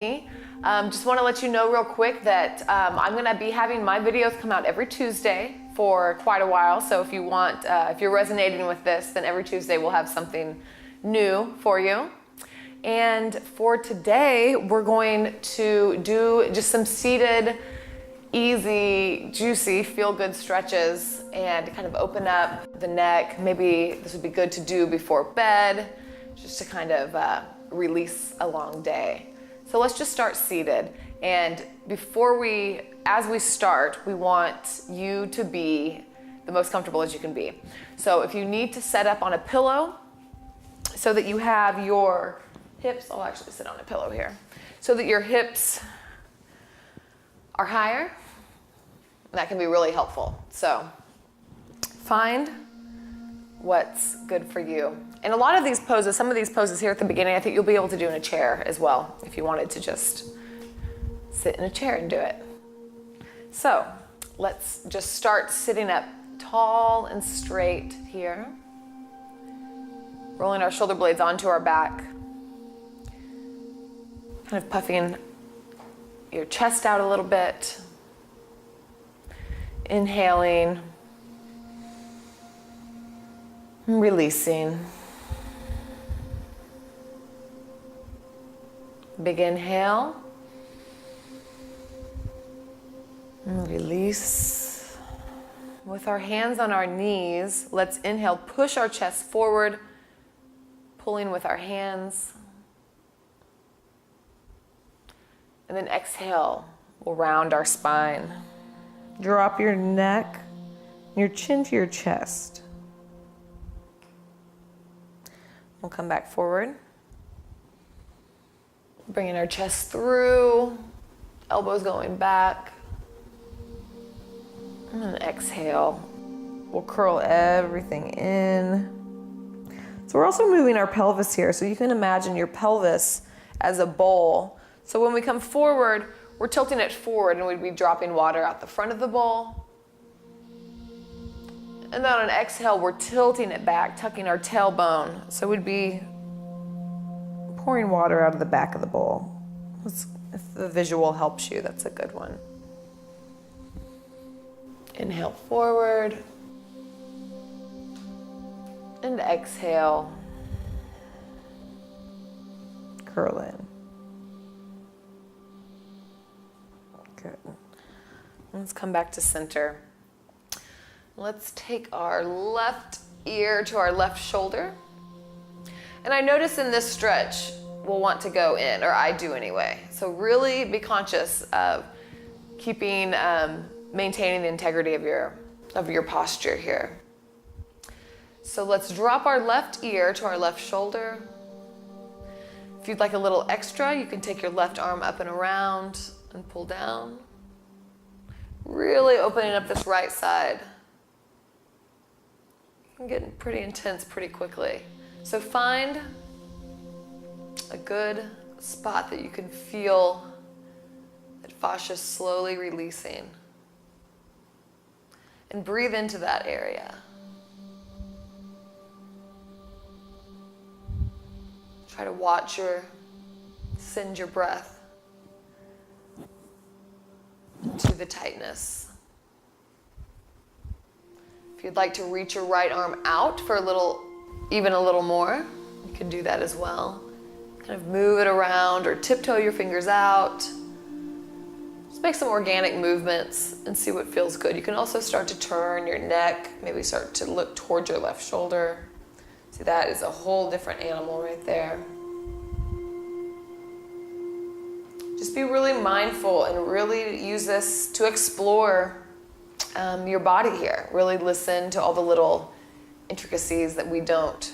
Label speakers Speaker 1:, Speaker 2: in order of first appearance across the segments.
Speaker 1: Just want to let you know real quick that I'm going to be having my videos come out every Tuesday for quite a while. So if you want, if you're resonating with this, then every Tuesday we'll have something new for you. And for today, we're going to do just some seated, easy, juicy, feel-good stretches and kind of open up the neck. Maybe this would be good to do before bed, just to kind of release a long day. So let's just start seated. And as we start, we want you to be the most comfortable as you can be. So if you need to set up on a pillow so that you have your hips, I'll actually sit on a pillow here, so that your hips are higher, that can be really helpful. So find what's good for you. And a lot of these poses, some of these poses here at the beginning, I think you'll be able to do in a chair as well, if you wanted to just sit in a chair and do it. So let's just start sitting up tall and straight here. Rolling our shoulder blades onto our back. Kind of puffing your chest out a little bit. Inhaling. Releasing. Big inhale. And release. With our hands on our knees, let's inhale, push our chest forward, pulling with our hands. And then exhale, we'll round our spine. Drop your neck, your chin to your chest. We'll come back forward. Bringing our chest through, elbows going back. And then exhale. We'll curl everything in. So we're also moving our pelvis here. So you can imagine your pelvis as a bowl. So when we come forward, we're tilting it forward and we'd be dropping water out the front of the bowl. And then on an exhale, we're tilting it back, tucking our tailbone. So we'd be pouring water out of the back of the bowl. If the visual helps you, that's a good one. Inhale forward. And exhale. Curl in. Good. Let's come back to center. Let's take our left ear to our left shoulder. And I notice in this stretch, we'll want to go in, or I do anyway. So really be conscious of keeping, maintaining the integrity of your posture here. So let's drop our left ear to our left shoulder. If you'd like a little extra, you can take your left arm up and around and pull down. Really opening up this right side. I'm getting pretty intense pretty quickly. So find a good spot that you can feel that fascia slowly releasing. And breathe into that area. Try to send your breath to the tightness. If you'd like to reach your right arm out for even a little more, you can do that as well. Kind of move it around or tiptoe your fingers out. Just make some organic movements and see what feels good. You can also start to turn your neck, maybe start to look towards your left shoulder. See, that is a whole different animal right there. Just be really mindful and really use this to explore your body here. Really listen to all the little intricacies that we don't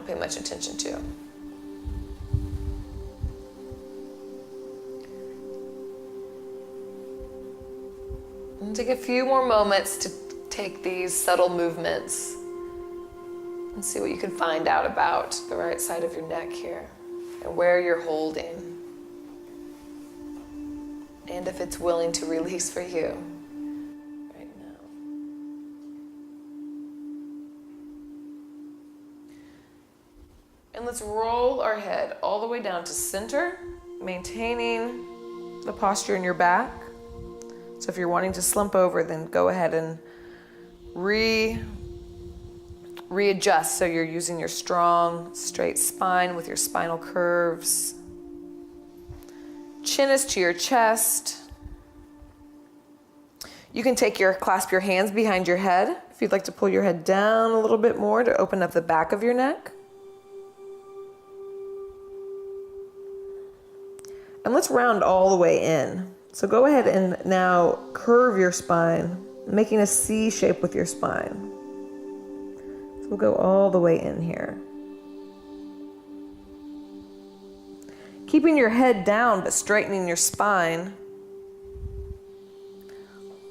Speaker 1: pay much attention to. And take a few more moments to take these subtle movements and see what you can find out about the right side of your neck here and where you're holding. And if it's willing to release for you right now. And let's roll our head all the way down to center, maintaining the posture in your back. So if you're wanting to slump over, then go ahead and readjust so you're using your strong, straight spine with your spinal curves. Chin is to your chest. You can clasp your hands behind your head if you'd like to pull your head down a little bit more to open up the back of your neck. And let's round all the way in. So go ahead and now curve your spine, making a C shape with your spine. So we'll go all the way in here. Keeping your head down but straightening your spine.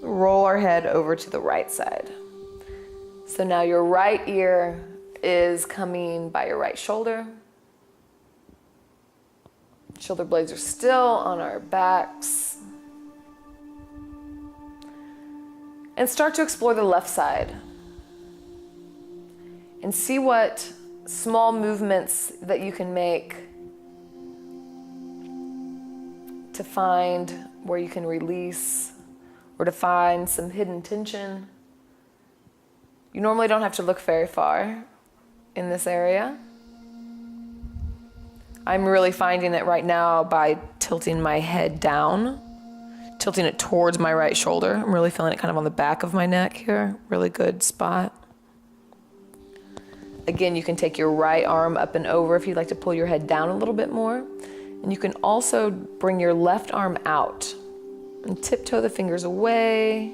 Speaker 1: Roll our head over to the right side. So now your right ear is coming by your right shoulder. Shoulder blades are still on our backs. And start to explore the left side. And see what small movements that you can make to find where you can release or to find some hidden tension. You normally don't have to look very far in this area. I'm really finding it right now by tilting my head down, tilting it towards my right shoulder. I'm really feeling it kind of on the back of my neck here. Really good spot. Again, you can take your right arm up and over if you'd like to pull your head down a little bit more. And you can also bring your left arm out and tiptoe the fingers away,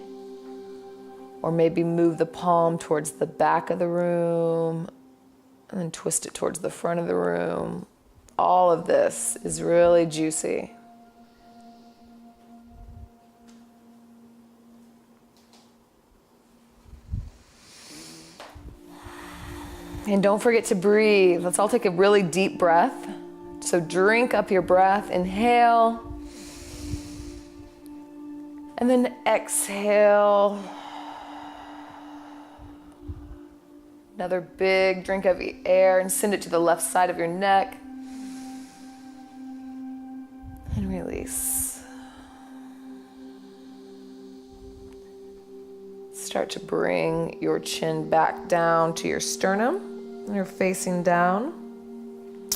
Speaker 1: or maybe move the palm towards the back of the room and then twist it towards the front of the room. All of this is really juicy. And don't forget to breathe. Let's all take a really deep breath. So drink up your breath, inhale, and then exhale. Another big drink of air and send it to the left side of your neck. And release. Start to bring your chin back down to your sternum. You're facing down.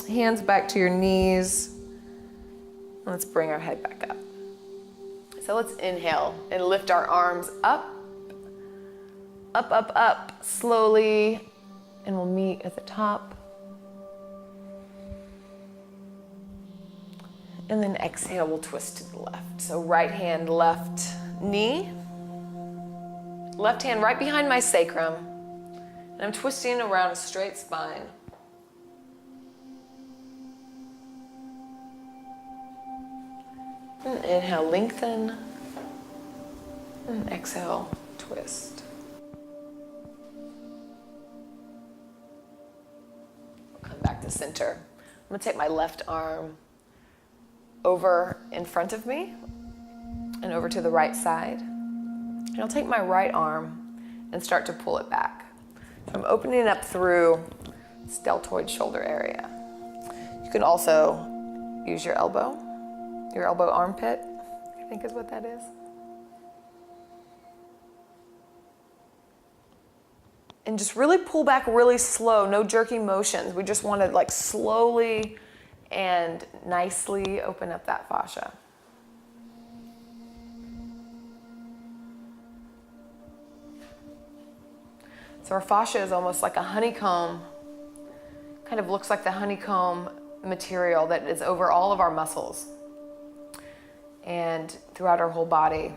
Speaker 1: Hands back to your knees. Let's bring our head back up. So let's inhale and lift our arms up, up, up, up, slowly, and we'll meet at the top. And then exhale, we'll twist to the left. So right hand, left knee. Left hand right behind my sacrum. And I'm twisting around a straight spine. And inhale, lengthen. And exhale, twist. Come back to center. I'm gonna take my left arm over in front of me and over to the right side. And I'll take my right arm and start to pull it back. So I'm opening up through this deltoid shoulder area. You can also use your elbow armpit, I think is what that is. And just really pull back really slow, no jerky motions. We just want to like slowly and nicely open up that fascia. So our fascia is almost like a honeycomb, kind of looks like the honeycomb material that is over all of our muscles and throughout our whole body.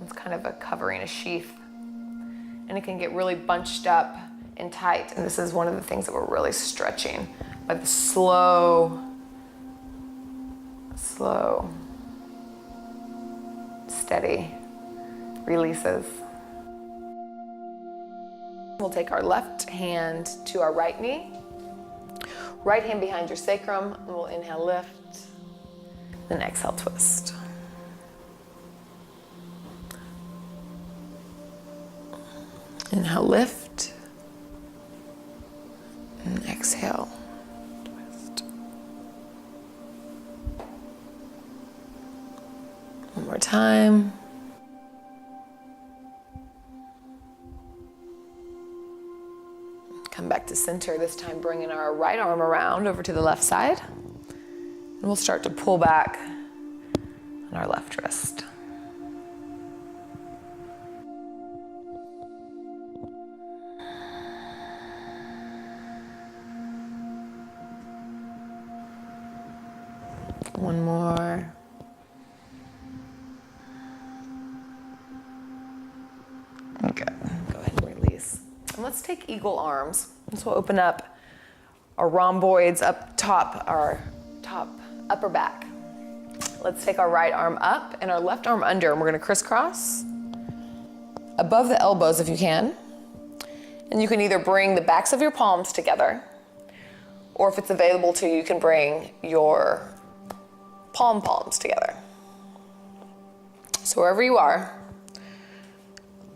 Speaker 1: It's kind of a covering, a sheath. And it can get really bunched up and tight. And this is one of the things that we're really stretching by the slow, steady releases. We'll take our left hand to our right knee. Right hand behind your sacrum. And we'll inhale, lift. Then exhale, twist. Inhale, lift. And exhale, twist. One more time. Come back to center, this time bringing our right arm around over to the left side. And we'll start to pull back on our left wrist. One more. Okay, go ahead and release. And let's take eagle arms. This will open up our rhomboids up top, our top upper back. Let's take our right arm up and our left arm under, and we're gonna crisscross above the elbows if you can. And you can either bring the backs of your palms together, or if it's available to you, you can bring your palms together. So wherever you are,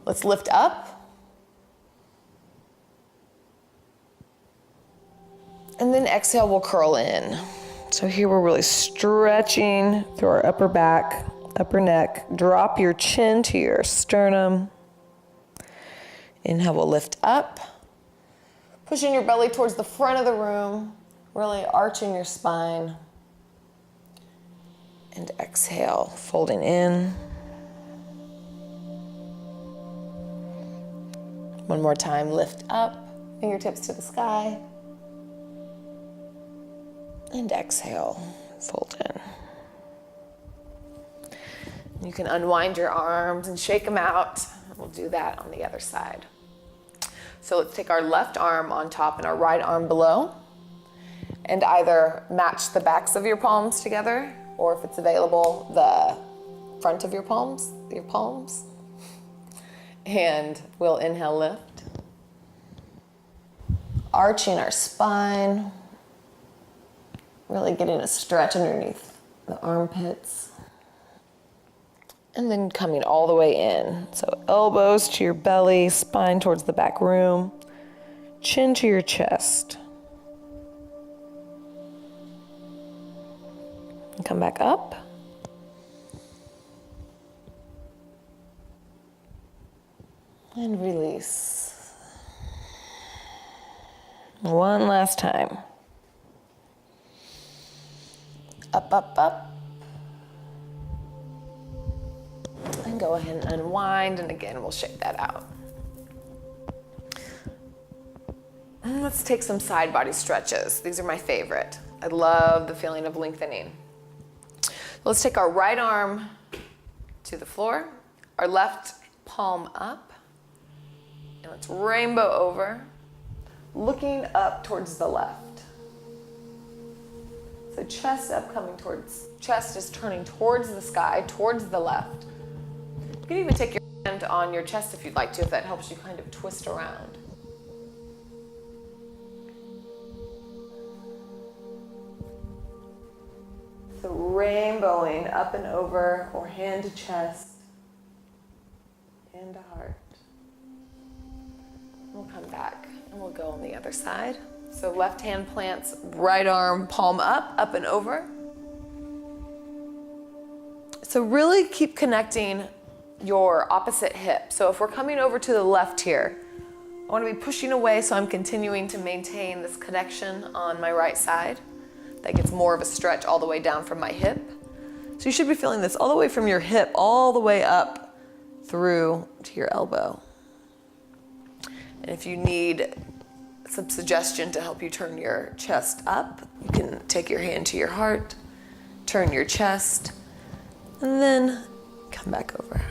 Speaker 1: let's lift up. And then exhale, we'll curl in. So here we're really stretching through our upper back, upper neck. Drop your chin to your sternum. Inhale, we'll lift up. Pushing your belly towards the front of the room, really arching your spine. And exhale, folding in. One more time, lift up, fingertips to the sky. And exhale, fold in. You can unwind your arms and shake them out. We'll do that on the other side. So let's take our left arm on top and our right arm below, and either match the backs of your palms together, or if it's available, the front of your palms. And we'll inhale, lift. Arching our spine. Really getting a stretch underneath the armpits. And then coming all the way in. So elbows to your belly, spine towards the back room, chin to your chest. And come back up. And release. One last time. Up, up, up. And go ahead and unwind, and again, we'll shake that out. And let's take some side body stretches. These are my favorite. I love the feeling of lengthening. Let's take our right arm to the floor, our left palm up, and let's rainbow over, looking up towards the left. So chest up, chest is turning towards the sky, towards the left. You can even take your hand on your chest if you'd like to, if that helps you kind of twist around. So rainbowing up and over, or hand to chest, hand to heart. We'll come back and we'll go on the other side. So left hand plants, right arm, palm up and over. So really keep connecting your opposite hip. So if we're coming over to the left here, I want to be pushing away, so I'm continuing to maintain this connection on my right side. That gets more of a stretch all the way down from my hip. So you should be feeling this all the way from your hip, all the way up through to your elbow. And if you need some suggestion to help you turn your chest up, you can take your hand to your heart, turn your chest, and then come back over.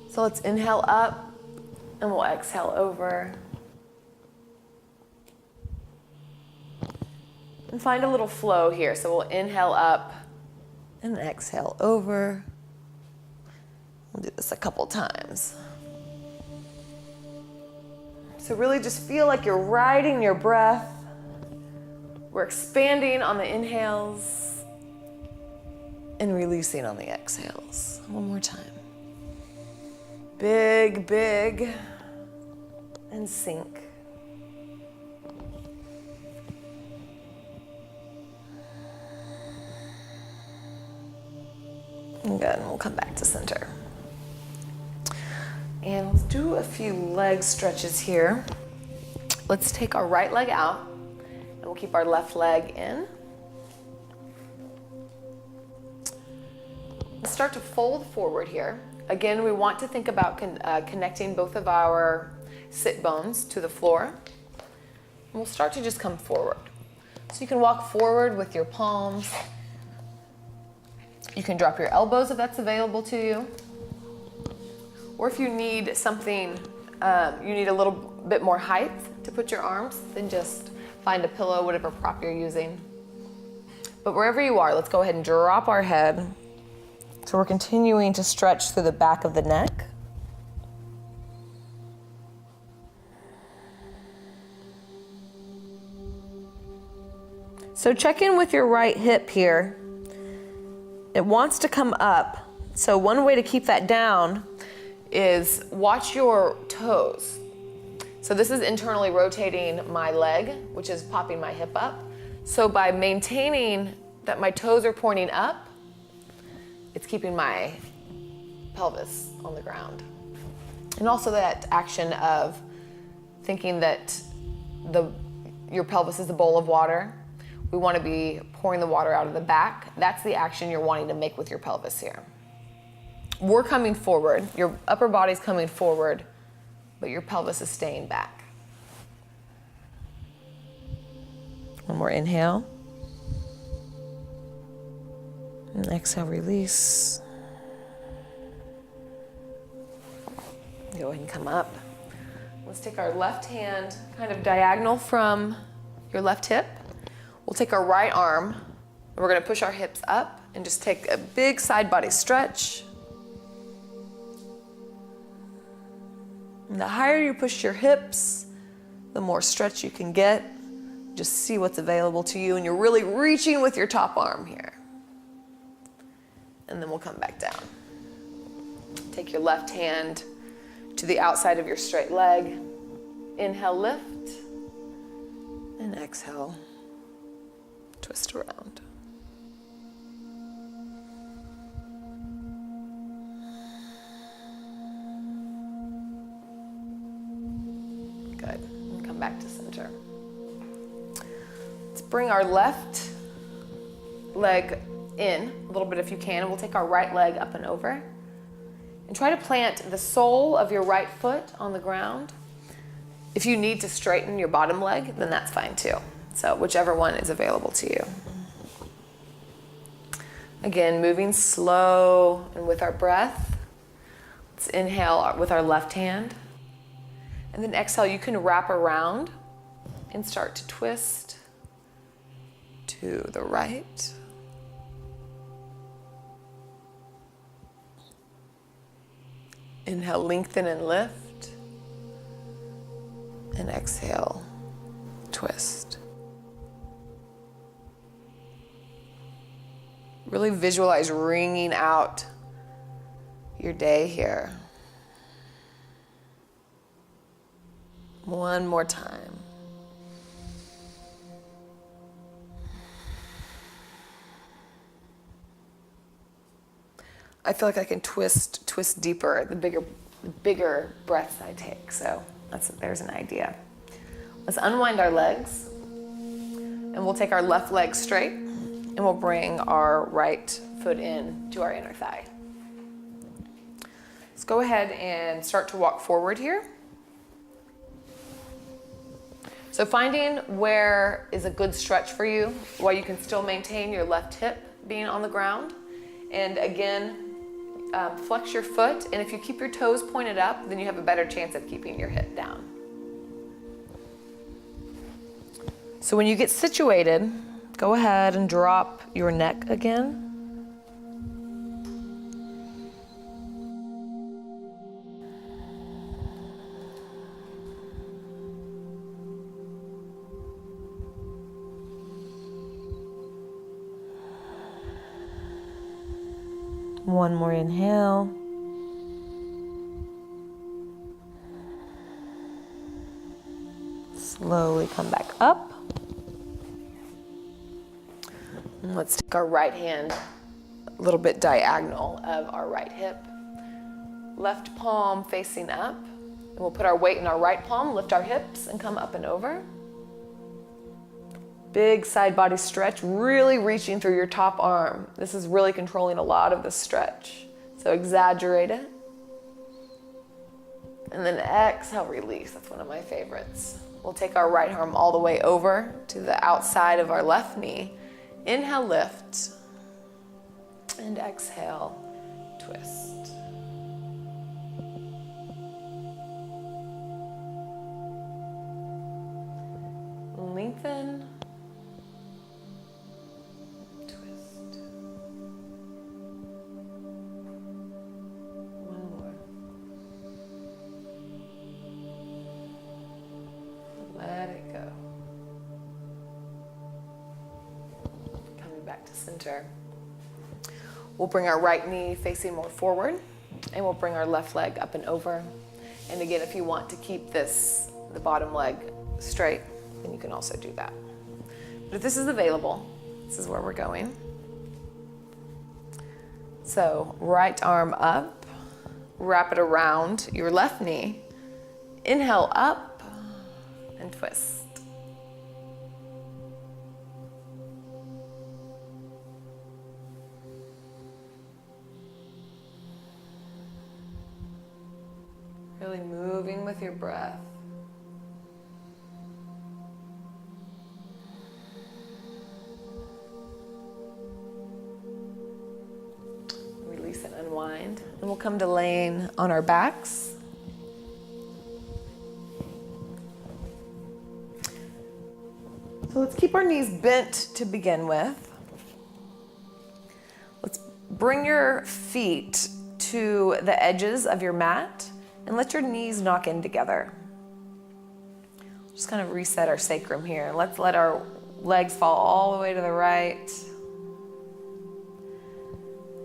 Speaker 1: So let's inhale up, and we'll exhale over. And find a little flow here. So we'll inhale up and exhale over. We'll do this a couple times. So really just feel like you're riding your breath. We're expanding on the inhales and releasing on the exhales. One more time. Big, big, and sink. Good, and we'll come back to center. And let's do a few leg stretches here. Let's take our right leg out, and we'll keep our left leg in. Let's start to fold forward here. Again, we want to think about connecting both of our sit bones to the floor. And we'll start to just come forward. So you can walk forward with your palms. You can drop your elbows if that's available to you. Or if you need something, you need a little bit more height to put your arms, then just find a pillow, whatever prop you're using. But wherever you are, let's go ahead and drop our head. So we're continuing to stretch through the back of the neck. So check in with your right hip here. It wants to come up. So one way to keep that down is watch your toes. So this is internally rotating my leg, which is popping my hip up. So by maintaining that my toes are pointing up, it's keeping my pelvis on the ground. And also that action of thinking that your pelvis is a bowl of water. We want to be pouring the water out of the back. That's the action you're wanting to make with your pelvis here. We're coming forward, your upper body's coming forward, but your pelvis is staying back. One more inhale. And exhale, release. Go ahead and come up. Let's take our left hand kind of diagonal from your left hip. We'll take our right arm, and we're gonna push our hips up and just take a big side body stretch. And the higher you push your hips, the more stretch you can get. Just see what's available to you, and you're really reaching with your top arm here. And then we'll come back down. Take your left hand to the outside of your straight leg. Inhale, lift, and exhale, twist around. Good, and come back to center. Let's bring our left leg in a little bit if you can, and we'll take our right leg up and over. And try to plant the sole of your right foot on the ground. If you need to straighten your bottom leg, then that's fine too. So whichever one is available to you. Again, moving slow and with our breath. Let's inhale with our left hand. And then exhale, you can wrap around and start to twist to the right. Inhale, lengthen and lift. And exhale, twist. Really visualize wringing out your day here. One more time. I feel like I can twist deeper the bigger breaths I take. So there's an idea. Let's unwind our legs, and we'll take our left leg straight, and we'll bring our right foot in to our inner thigh. Let's go ahead and start to walk forward here. So finding where is a good stretch for you while you can still maintain your left hip being on the ground. And again, flex your foot, and if you keep your toes pointed up, then you have a better chance of keeping your hip down. So when you get situated, go ahead and drop your neck again. One more inhale. Slowly come back up. And let's take our right hand a little bit diagonal of our right hip. Left palm facing up. And we'll put our weight in our right palm, lift our hips, and come up and over. Big side body stretch, really reaching through your top arm. This is really controlling a lot of the stretch. So exaggerate it. And then exhale, release. That's one of my favorites. We'll take our right arm all the way over to the outside of our left knee. Inhale, lift. And exhale, twist. Lengthen. Twist. One more. Let it go. Coming back to center. We'll bring our right knee facing more forward, and we'll bring our left leg up and over. And again, if you want to keep this, the bottom leg straight, then you can also do that. But if this is available, this is where we're going. So right arm up, wrap it around your left knee. Inhale up and twist. Really moving with your breath. Release and unwind. And we'll come to laying on our backs. So let's keep our knees bent to begin with. Let's bring your feet to the edges of your mat and let your knees knock in together. Just kind of reset our sacrum here. Let's let our legs fall all the way to the right.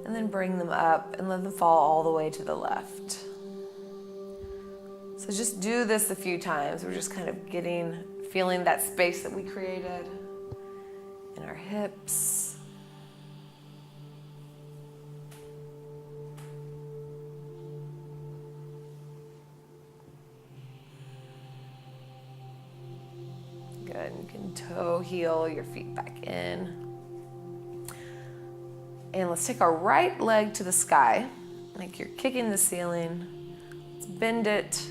Speaker 1: And then bring them up and let them fall all the way to the left. So just do this a few times. We're just kind of feeling that space that we created in our hips. Good. You can toe heel your feet back in. And let's take our right leg to the sky, like you're kicking the ceiling. Let's bend it.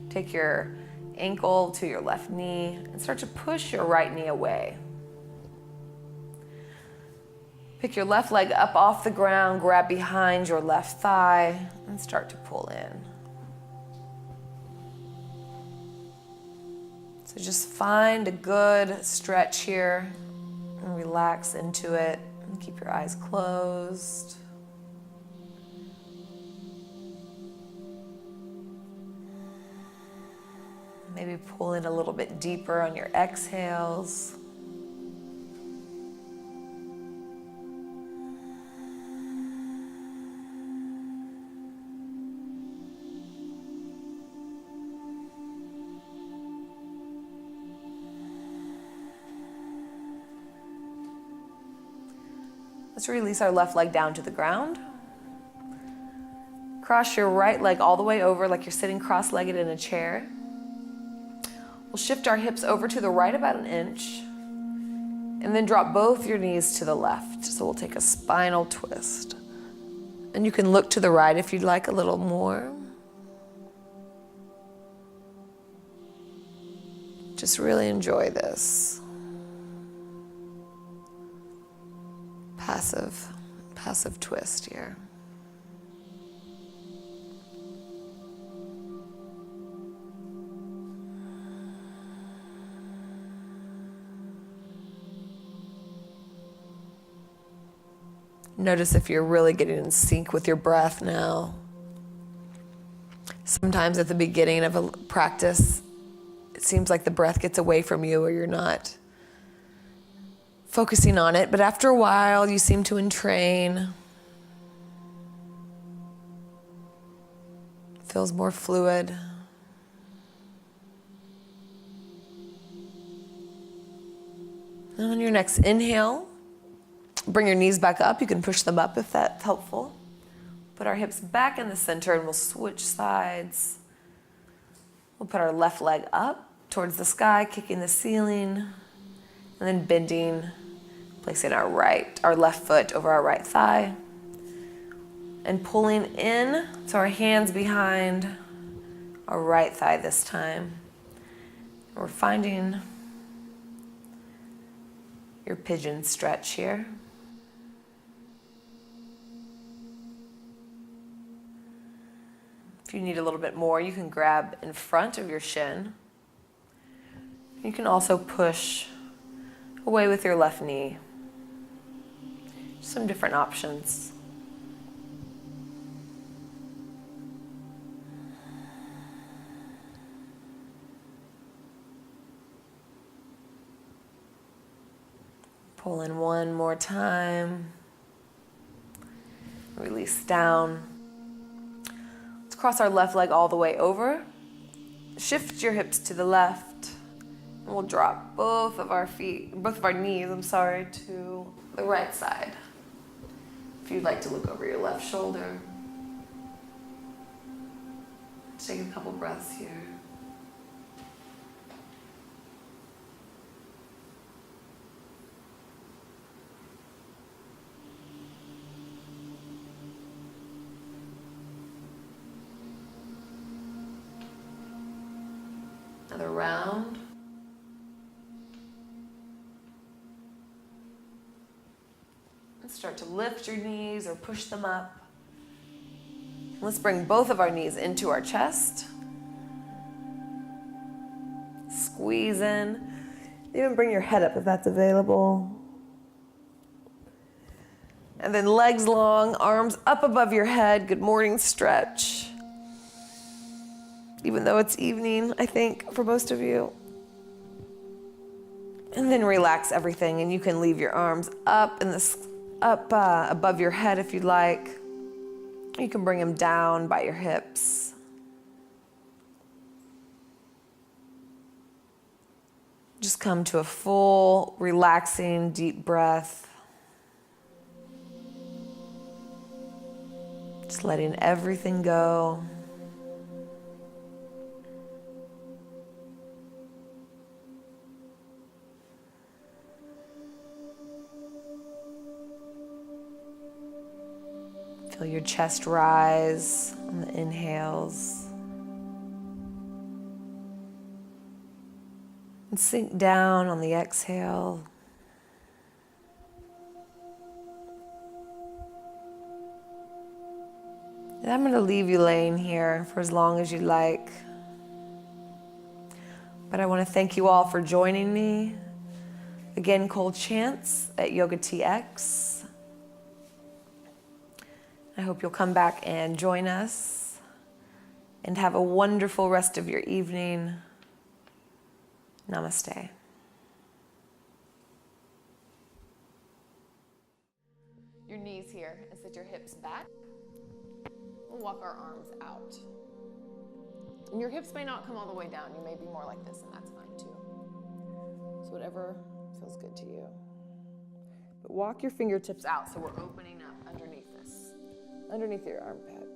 Speaker 1: Take your ankle to your left knee and start to push your right knee away. Pick your left leg up off the ground, grab behind your left thigh, and start to pull in. So just find a good stretch here and relax into it. And keep your eyes closed. Maybe pull in a little bit deeper on your exhales. Let's release our left leg down to the ground. Cross your right leg all the way over like you're sitting cross-legged in a chair. We'll shift our hips over to the right about an inch and then drop both your knees to the left. So we'll take a spinal twist. And you can look to the right if you'd like a little more. Just really enjoy this. Passive twist here. Notice if you're really getting in sync with your breath now. Sometimes at the beginning of a practice, it seems like the breath gets away from you or you're not focusing on it, but after a while you seem to entrain. It feels more fluid. And on your next inhale, Bring your knees back up. You can push them up if that's helpful. Put our hips back in the center and we'll switch sides. We'll put our left leg up towards the sky, kicking the ceiling, and then bending, placing our left foot over our right thigh, and pulling in, so our hands behind our right thigh this time. We're finding your pigeon stretch here. If you need a little bit more, you can grab in front of your shin. You can also push away with your left knee. Some different options. Pull in one more time. Release down. Let's cross our left leg all the way over. Shift your hips to the left. And we'll drop both of our knees, to the right side. If you'd like to look over your left shoulder. Take a couple breaths here. Another round. And start to lift your knees or push them up. Let's bring both of our knees into our chest. Squeeze in. Even bring your head up if that's available. And then legs long, arms up above your head. Good morning stretch. Even though it's evening, I think, for most of you. And then relax everything, and you can leave your arms up above your head if you'd like. You can bring them down by your hips. Just come to a full, relaxing, deep breath. Just letting everything go. Feel your chest rise on the inhales. And sink down on the exhale. And I'm going to leave you laying here for as long as you like. But I want to thank you all for joining me. Again, Cole Chance at Yoga TX. I hope you'll come back and join us and have a wonderful rest of your evening. Namaste. Your knees here and sit your hips back. We'll walk our arms out. And your hips may not come all the way down. You may be more like this, and that's fine too. So whatever feels good to you. But walk your fingertips out so we're opening up underneath your armpit.